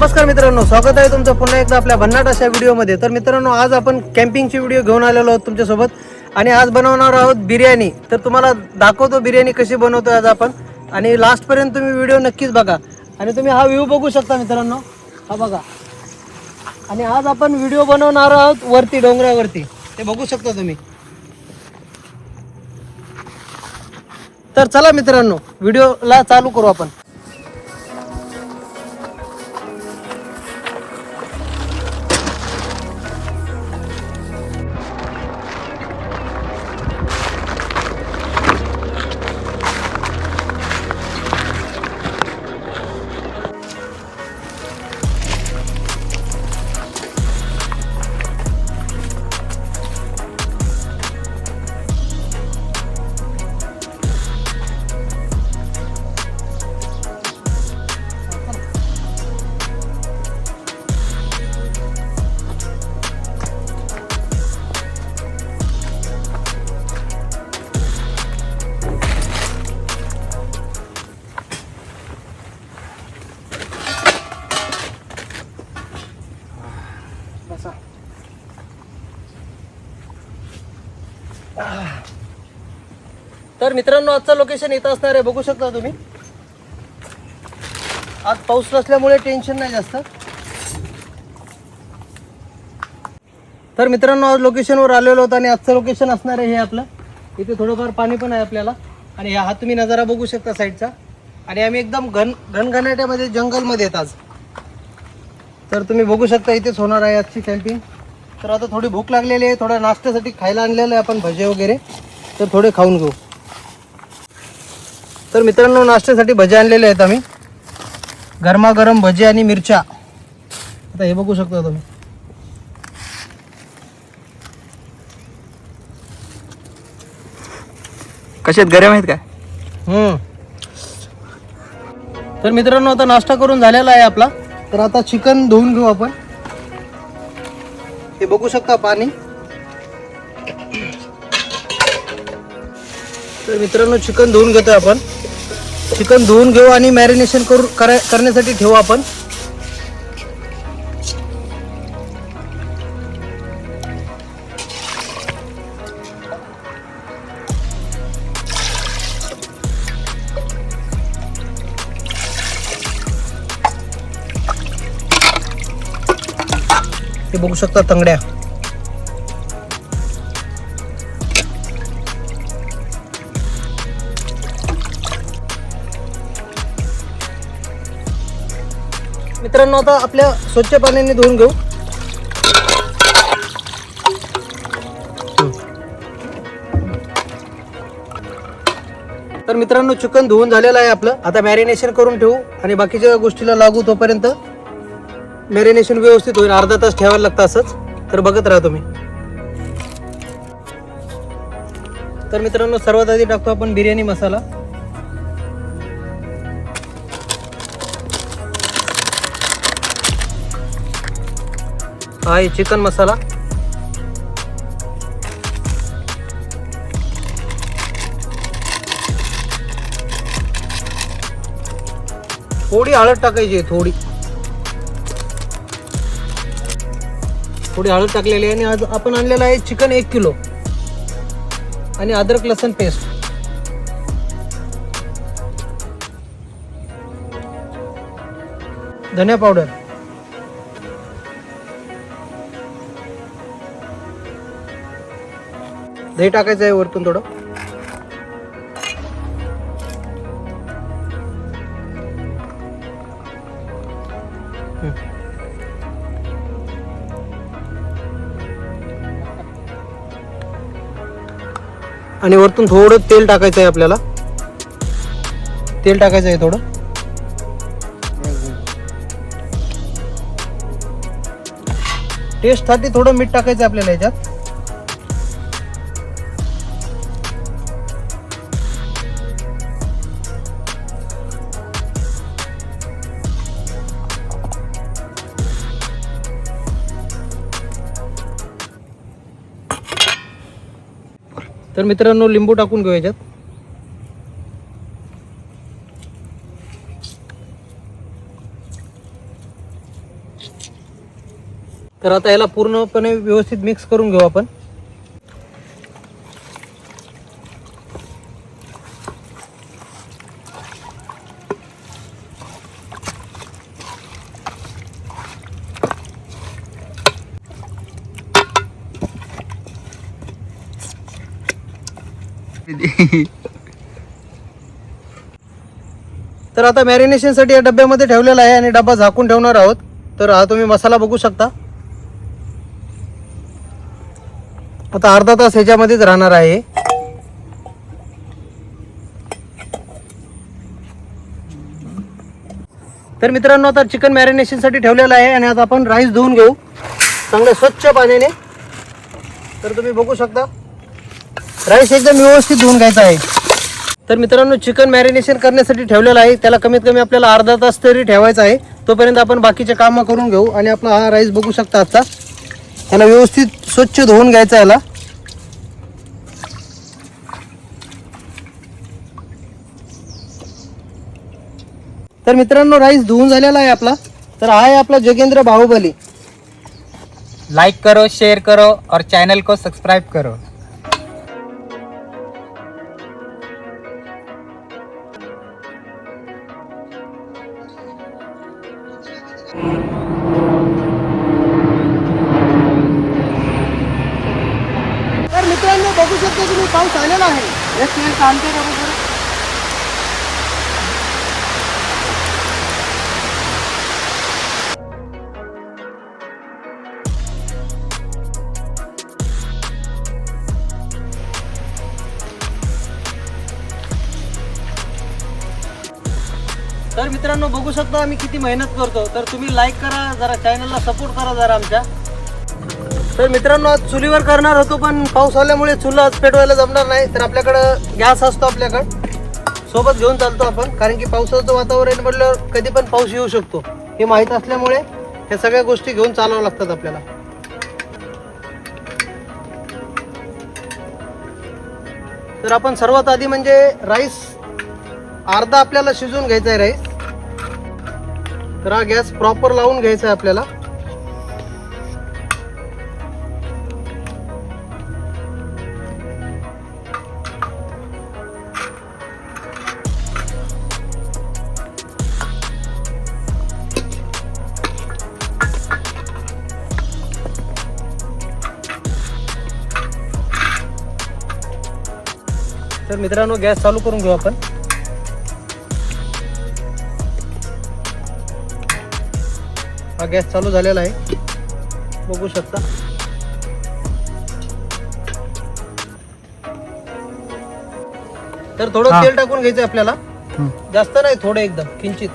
नमस्कार मित्रांनो, स्वागत आहे तुमचं पुन्हा एकदा आपल्या भन्नाट अशा व्हिडिओमध्ये. तर मित्रांनो, आज आपण कॅम्पिंगची व्हिडिओ घेऊन आलेलो आहोत तुमच्यासोबत आणि आज बनवणार आहोत बिर्याणी. तर तुम्हाला दाखवतो बिर्याणी कशी बनवतो आज आपण, आणि लास्टपर्यंत तुम्ही व्हिडिओ नक्कीच बघा. आणि तुम्ही हा व्ह्यू बघू शकता मित्रांनो, हा बघा. आणि आज आपण व्हिडिओ बनवणार आहोत वरती डोंगरावरती, ते बघू शकता तुम्ही. तर चला मित्रांनो, व्हिडिओला चालू करू आपण. तर मित्रांनो, आजचं लोकेशन इथं असणार आहे, बघू शकता तुम्ही. आज पाऊस नसल्यामुळे टेन्शन नाही जास्त. तर मित्रांनो, आज लोकेशनवर आलेलो होतो आणि आजचं लोकेशन असणार आहे हे आपलं. इथे थोडंफार पाणी पण आहे आपल्याला, आणि हा तुम्ही नजारा बघू शकता साईडचा. आणि आम्ही एकदम घनघनाट्यामध्ये जंगलमध्ये येत आज. तर तुम्ही बघू शकता इथेच होणार आहे आजची कॅम्पिंग. तर आता थोडी भूक लागलेली आहे, थोडा नाश्त्यासाठी खायला आणलेलं आहे आपण भजे वगैरे, तर थोडे खाऊन घेऊ. तर मित्रांनो, नाश्त्यासाठी भजे आणलेले आहेत आम्ही, गरमागरम भजे आणि मिरच्या. आता हे बघू शकता तुम्ही. कशात गरम आहेत का? तर मित्रांनो, आता नाश्ता करून झालेला आहे आपला. तर आता चिकन धुवून घेऊ आपण. हे बघू शकता पाणी. तर मित्रांनो, चिकन धुवून घेतोय आपण. चिकन धुवून घेऊ आणि मॅरिनेशन करण्यासाठी ठेवू आपण. हे बघू शकता तंगड्या. मित्रांनो, आता आपल्या स्वच्छ पाण्याने धुवून घेऊ. तर मित्रांनो, चिकन धुवून झालेलं आहे आपलं. आता मॅरिनेशन करून ठेवू आणि बाकीच्या गोष्टीला लागू तोपर्यंत मॅरिनेशन व्यवस्थित होईल. अर्धा तास ठेवायला लागतं असंच. तर बघत राहा तुम्ही. तर मित्रांनो, सर्वात आधी टाकतो आपण बिर्याणी मसाला. हा आहे चिकन मसाला. थोडी हळद टाकायची आहे, थोडी हळद टाकलेली आहे. आणि आज आपण आणलेलं आहे चिकन 1 किलो आणि अद्रक लसूण पेस्ट. धनिया पावडर, दही टाकायचं आहे वरतून थोडं. आणि वरतून थोडं तेल टाकायचं आहे आपल्याला. तेल टाकायचं आहे थोडं. टेस्टसाठी थोडं मीठ टाकायचं आहे आपल्याला याच्यात. तर मित्रांनो, लिंबू टाकून घेऊ याच्यात. तर आता याला पूर्णपणे व्यवस्थित मिक्स करून घेऊ आपण. तर आता मॅरिनेशनसाठी या डब्यामध्ये ठेवलेला आहे आणि डबा झाकून ठेवणार आहोत. तर हा तुम्ही मसाला बघू शकता. आता अर्धा तास ह्याच्यामध्येच राहणार आहे. तर मित्रांनो आता चिकन मॅरिनेशनसाठी ठेवलेलं आहे आणि आता आपण राईस धुवून घेऊ चांगल्या स्वच्छ पाण्याने. तर तुम्ही बघू शकता राईस एकदम व्यवस्थित धुवून घ्यायचा आहे. तर मित्रांनो चिकन मॅरिनेशन करण्यासाठी ठेवलेलं आहे, त्याला कमीत कमी आपल्याला अर्धा तास तरी ठेवायचा आहे. तोपर्यंत आपण बाकीचे कामं करून घेऊ. आणि आपला हा राईस बघू शकता आजचा, त्याला व्यवस्थित स्वच्छ धुवून घ्यायचा याला. तर मित्रांनो राईस धुवून झालेला आहे आपला. तर हा आहे आपला जोगेंद्र बाहुबली. लाइक करो, शेयर करो और चैनल को सब्सक्राइब करो. तर मित्रांनो बघू शकता तुम्ही पाऊस आलेला आहे. एक मिनिट आणते बरोबर. तर मित्रांनो बघू शकता आम्ही किती मेहनत करतो. तर तुम्ही लाईक करा, जरा चॅनलला सपोर्ट करा जरा आमच्या. तर मित्रांनो आज चुलीवर करणार होतो पण पाऊस आल्यामुळे चुल आज पेटवायला जमणार नाही. तर आपल्याकडं गॅस असतो आपल्याकडं सोबत घेऊन चालतो आपण, कारण की पावसाचं वातावरण म्हटल्यावर कधी पण पाऊस येऊ शकतो हे माहीत असल्यामुळे ह्या सगळ्या गोष्टी घेऊन चालावं लागतात आपल्याला. तर आपण सर्वात आधी म्हणजे राईस अर्धा आपल्याला शिजवून घ्यायचा आहे राईस. तर हा गॅस प्रॉपर लावून घ्यायचा आहे आपल्याला. तर मित्रांनो गॅस चालू करून घेऊ आपण. हा गॅस चालू झालेला आहे बघू शकता. तर थोडं तेल टाकून घ्यायचं आपल्याला, जास्त नाही, थोडं एकदम किंचित.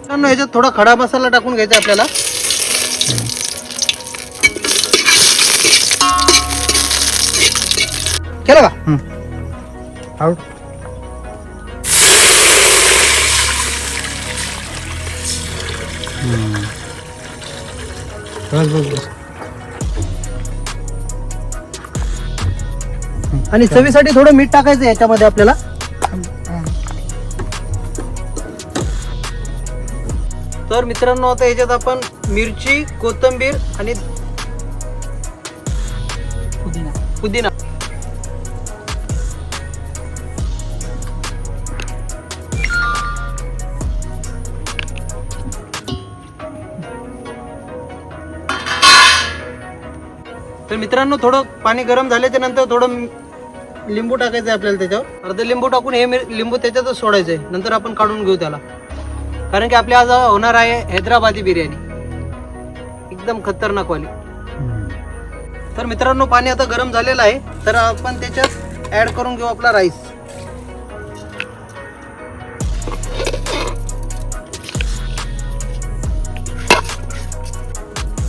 ह्याच्यात थोडा खडा मसाला टाकून घ्यायचा आपल्याला. केलं का? आउट. आणि चवीसाठी थोडं मीठ टाकायचं याच्यामध्ये आपल्याला. तर मित्रांनो आता याच्यात आपण मिरची, कोथिंबीर आणि पुदिना तर मित्रांनो थोडं पाणी गरम झाल्याच्या नंतर थोडं लिंबू टाकायचं आहे आपल्याला त्याच्यावर. अर्ध लिंबू टाकून हे लिंबू त्याच्यातच सोडायचं आहे. नंतर आपण काढून घेऊ त्याला, कारण की आपल्या आज होणार आहे हैदराबादी बिर्याणी एकदम खतरनाक वाली. तर मित्रांनो पाणी आता गरम झालेलं आहे. तर आपण त्याच्यात ऍड करून घेऊ आपला राईस.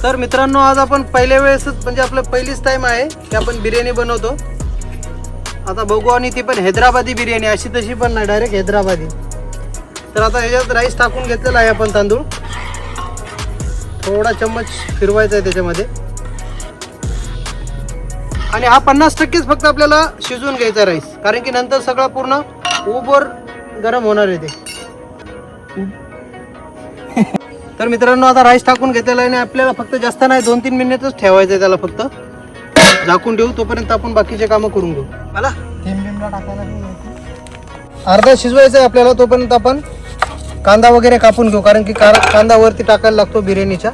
तर मित्रांनो आज आपण पहिल्या वेळेसच म्हणजे आपलं पहिलीच टाइम आहे की आपण बिर्याणी बनवतो. आता बघू. आणि ती पण हैदराबादी बिर्याणी, अशी तशी पण नाही, डायरेक्ट हैदराबादी. तर आता ह्याच्यात राईस टाकून घेतलेला आहे आपण तांदूळ. थोडा चम्मच फिरवायचा आहे त्याच्यामध्ये. आणि हा 50%च फक्त आपल्याला शिजवून घ्यायचा राईस, कारण की नंतर सगळं पूर्ण उबर गरम होणार आहे ते. तर मित्रांनो आता राईस टाकून घेतलेला आहे आणि आपल्याला फक्त जास्त नाही 2-3 मिनिटच ठेवायचं आहे त्याला, फक्त झाकून ठेवू. तोपर्यंत आपण बाकीचे कामं करून घेऊ. मला थेंब टाकायला अर्धा शिजवायचं आहे आपल्याला, तोपर्यंत आपण कांदा वगैरे कापून घेऊ, कारण की कांदा वरती टाकायला लागतो बिर्याणीच्या.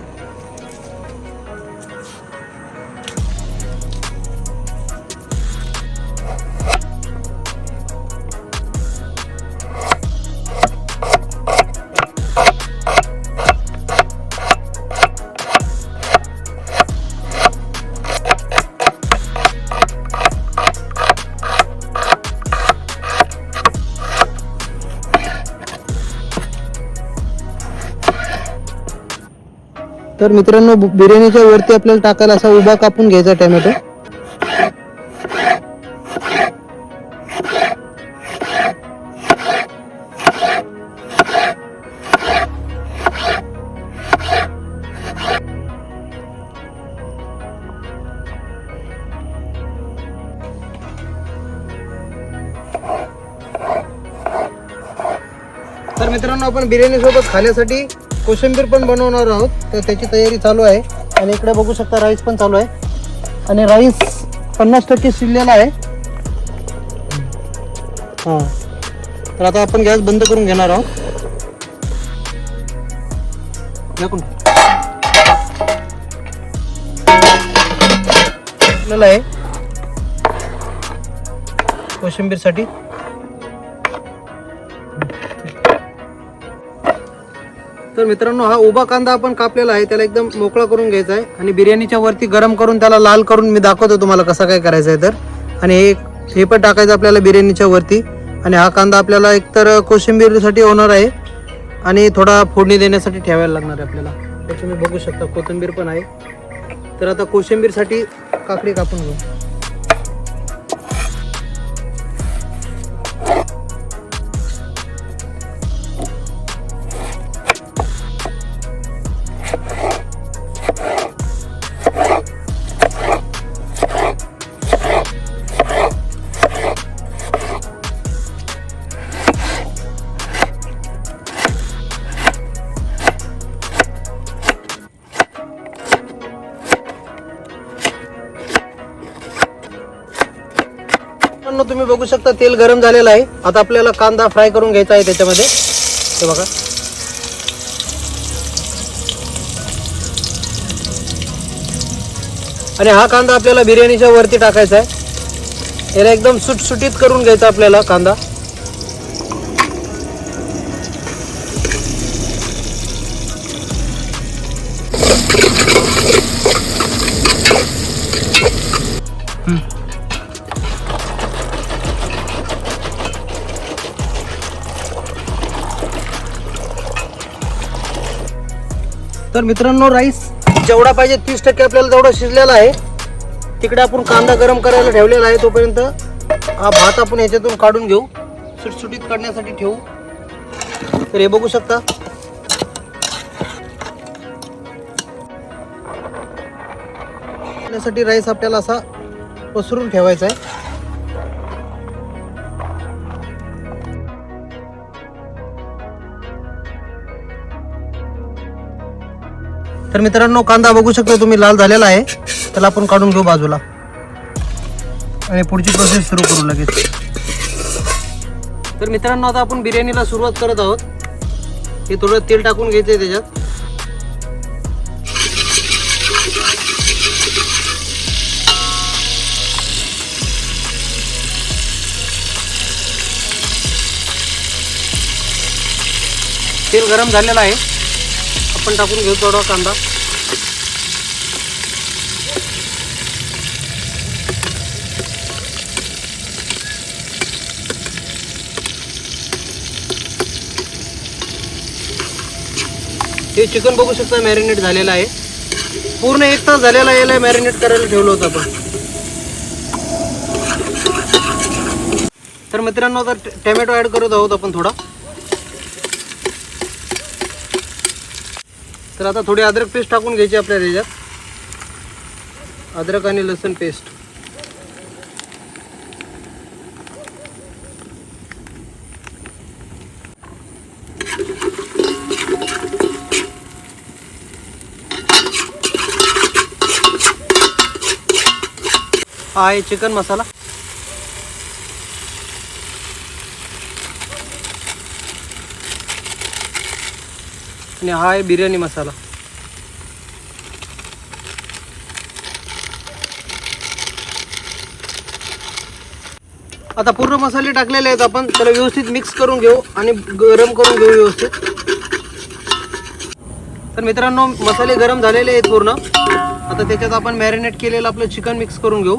तर मित्रांनो बिर्याणीच्या वरती आपल्याला टाकायला असा उभा कापून घ्यायचा टोमॅटो. तर मित्रांनो आपण बिर्याणी सोबत खाण्यासाठी कोशिंबीर पण बनवणार आहोत, तर त्याची तयारी चालू आहे. आणि इकडे बघू शकता राईस पण चालू आहे आणि राईस 50% शिजलेला आहे. हां, तर आता आपण गॅस बंद करून घेणार आहोत. आहे कोशिंबीरसाठी. तर मित्रांनो हा उभा कांदा आपण कापलेला आहे, त्याला एकदम मोकळा करून घ्यायचा आहे आणि बिर्याणीच्या वरती गरम करून त्याला लाल करून मी दाखवतो तुम्हाला कसं काय करायचं आहे. तर आणि हे पण टाकायचं आपल्याला बिर्याणीच्या वरती. आणि हा कांदा आपल्याला एकतर कोशिंबीरसाठी होणार आहे आणि थोडा फोडणी देण्यासाठी ठेवायला लागणार आहे आपल्याला. तर तुम्ही बघू शकता कोथिंबीर पण आहे. तर आता कोशिंबीरसाठी काकडी कापून घेऊ. तुम्ही बघू शकता तेल गरम झालेलं आहे. आता आपल्याला कांदा फ्राय करून घ्यायचा आहे त्याच्यामध्ये. हे बघा, आणि हा कांदा आपल्याला बिर्याणीच्या वरती टाकायचा आहे. याला एकदम सुटसुटीत करून घ्यायचा आपल्याला कांदा. तर मित्रांनो राईस जेवढा पाहिजे 30% आपल्याला तेवढा शिजलेला आहे. तिकडे आपण कांदा गरम करायला ठेवलेला आहे. तोपर्यंत हा भात आपण याच्यातून काढून घेऊ, सुटसुटीत करण्यासाठी ठेवू. तर हे बघू शकता करण्यासाठी राईस आपल्याला असा पसरून ठेवायचा आहे. तर मित्रांनो कांदा बघू शकता तुम्ही लाल झालेला आहे. त्याला आपण काढून घेऊ बाजूला आणि पुढची प्रोसेस सुरू करू लगेच. तर मित्रांनो आता आपण बिर्याणीला सुरुवात करत आहोत. हे थोडं तेल टाकून घ्यायचं आहे त्याच्यात. तेल गरम झालेलं आहे. आपण टाकून घेऊ थोडा कांदा. हे चिकन बघू शकता मॅरिनेट झालेलं आहे. पूर्ण 1 तास झालेला आहे याला मॅरिनेट करायला ठेवलं होतं आपण. तर मित्रांनो आता टोमॅटो ॲड करत आहोत आपण थोडा. तर आता थोडी अद्रक पेस्ट टाकून घ्यायची आपल्याला याच्यात. अद्रक आणि लसूण पेस्ट. हा आहे चिकन मसाला. आणि हा आहे बिर्याणी मसाला. आता पूर्ण मसाले टाकलेले आहेत आपण. त्याला व्यवस्थित मिक्स करून घेऊ आणि गरम करून घेऊ व्यवस्थित. तर मित्रांनो मसाले गरम झालेले आहेत पूर्ण. आता त्याच्यात आपण मॅरिनेट केलेलं आपलं चिकन मिक्स करून घेऊ.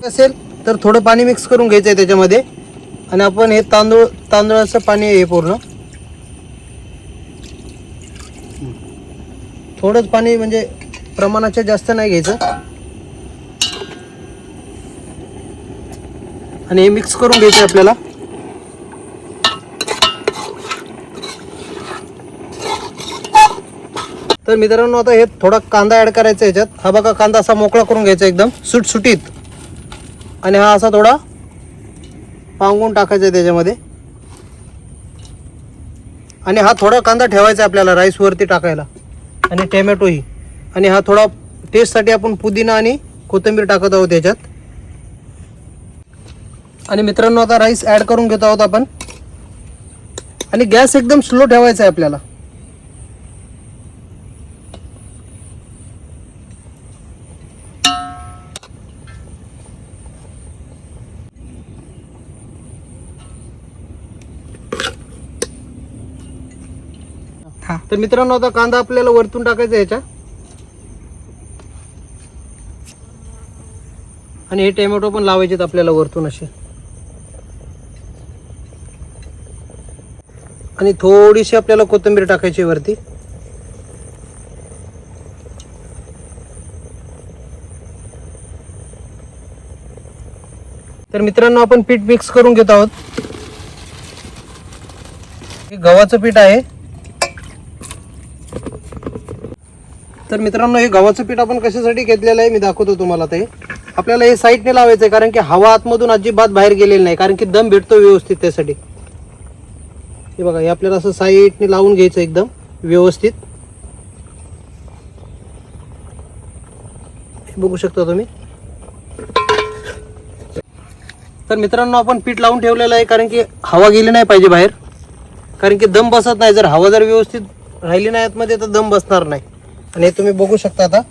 असेल तर थोडं पाणी मिक्स करून घ्यायचं आहे त्याच्यामध्ये. आणि आपण हे तांदूळाचं पाणी आहे हे पूर्ण. थोडंच पाणी म्हणजे प्रमाणाच्या जास्त नाही घ्यायचं. आणि हे मिक्स करून घ्यायचं आपल्याला. तर मित्रांनो आता हे थोडा कांदा ऍड करायचा याच्यात. हा बघा कांदा असा मोकळा करून घ्यायचा एकदम सुटसुटीत. आणि हा असा थोडा पांगून टाकायचा आहे त्याच्यामध्ये. आणि हा थोडा कांदा ठेवायचा आपल्याला राईस वरती टाकायला. आणि टोमॅटोही. आणि हा थोडा टेस्टसाठी आपण पुदिना आणि कोथिंबीर टाकत आहोत याच्यात. आणि मित्रांनो आता राईस ॲड करून घेत आहोत आपण. आणि गॅस एकदम स्लो ठेवायचा आहे आपल्याला. तर मित्रांनो आता कांदा आपल्याला वरतून टाकायचा याच्या. आणि हे टोमॅटो पण लावायचे आपल्याला वरतून असे. आणि थोडीशी आपल्याला कोथिंबीर टाकायची वरती. तर मित्रांनो आपण पीठ मिक्स करून घेत आहोत. हे गव्हाचं पीठ आहे. तर मित्रांनो हे गव्हाचं पीठ आपण कशासाठी घेतलेलं आहे मी दाखवतो तुम्हाला. ते आपल्याला हे साईडने लावायचं आहे कारण की हवा आतमधून अजिबात बाहेर गेलेली नाही. कारण की दम भेटतो व्यवस्थित त्यासाठी. हे बघा हे आपल्याला असं साईडने लावून घ्यायचं एकदम व्यवस्थित. बघू शकता तुम्ही. तर मित्रांनो आपण पीठ लावून ठेवलेलं आहे कारण की हवा गेली नाही पाहिजे बाहेर. कारण की दम बसत नाही. जर हवा जर व्यवस्थित राहिली नाही आतमध्ये तर दम बसणार नाही. आणि हे तुम्ही बघू शकता आता.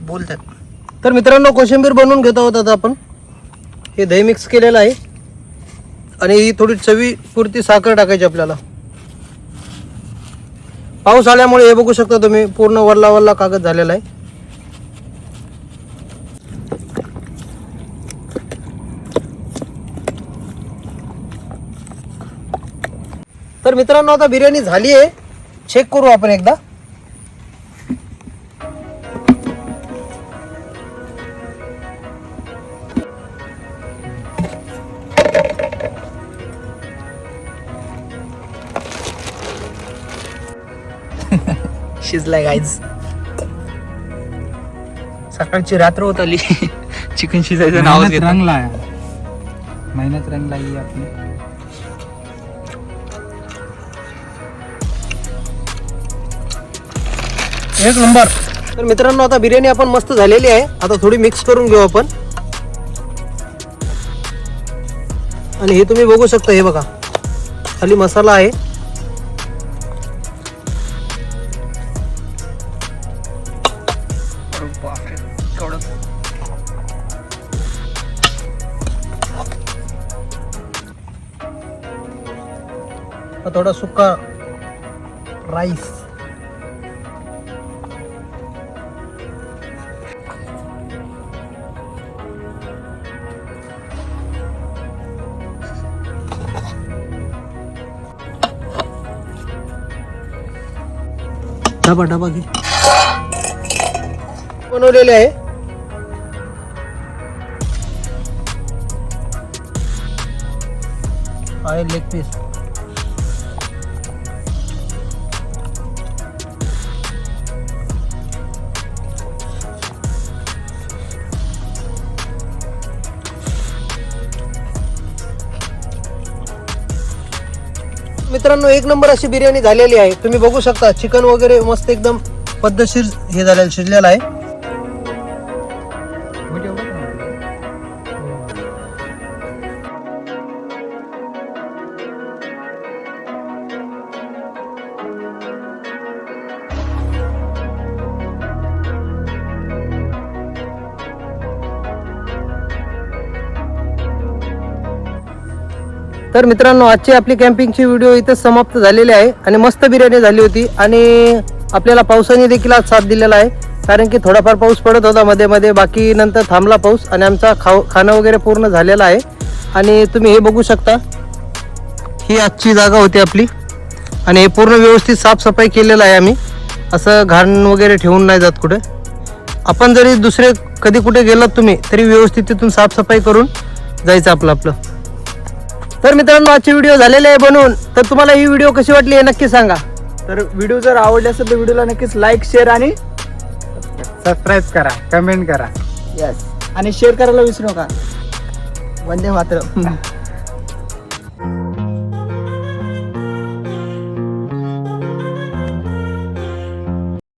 बोलतात. तर मित्रांनो कोशिंबीर बनवून घेत आहोत आता आपण. हे दही मिक्स केलेलं आहे. आणि ही थोडी चवीपुरती साखर टाकायची आपल्याला. पाऊस आल्यामुळे हे बघू शकता तुम्ही पूर्ण वरला वरला कागद झालेला आहे. तर मित्रांनो आता बिर्याणी झाली आहे. चेक करू आपण एकदा. शिजलाय गाईज. सकाळची रात्र होत आली. चिकन शिजायचं नाव रंगला मेहनत रंगला ही आपली. एक नंबर. तर मित्रांनो आता बिर्याणी आपण मस्त झालेली आहे. आता थोडी मिक्स करून घेऊ आपण. आणि हे तुम्ही बघू शकता. हे बघा खाली मसाला आहे. थोडा सुका राईस. डबा डबा घे. बनवलेले आहे. आहे लेग पीस. मित्रांनो एक नंबर अशी बिर्याणी झालेली आहे. तुम्ही बघू शकता चिकन वगैरे मस्त एकदम पद्धतशीर हे झालेलं शिजलेलं आहे. तर मित्रांनो आजची आपली कॅम्पिंगची व्हिडिओ इथे समाप्त झालेली आहे आणि मस्त बिर्याणी झाली होती आणि आपल्याला पावसाने देखील आज साथ दिलेला आहे. कारण की थोडाफार पाऊस पडत होता मध्ये मध्ये, बाकी नंतर थांबला पाऊस आणि आमचा खाणं वगैरे पूर्ण झालेलं आहे. आणि तुम्ही हे बघू शकता, ही आजची जागा होती आपली आणि हे पूर्ण व्यवस्थित साफसफाई केलेलं आहे आम्ही. असं घाण वगैरे ठेवून नाही जात कुठे. आपण जरी दुसरे कधी कुठे गेलात तुम्ही तरी व्यवस्थित तिथून साफसफाई करून जायचं आपलं. तर मित्रांनो आजची व्हिडिओ झालेली आहे बनवून. तर तुम्हाला ही व्हिडिओ कशी वाटली हे नक्की सांगा. तर व्हिडिओ जर आवडला असेल तर व्हिडिओला नक्कीच लाईक शेअर आणि सबस्क्राईब करा, कमेंट करा. आणि शेअर करायला विसरू नका. वंदे मातरम.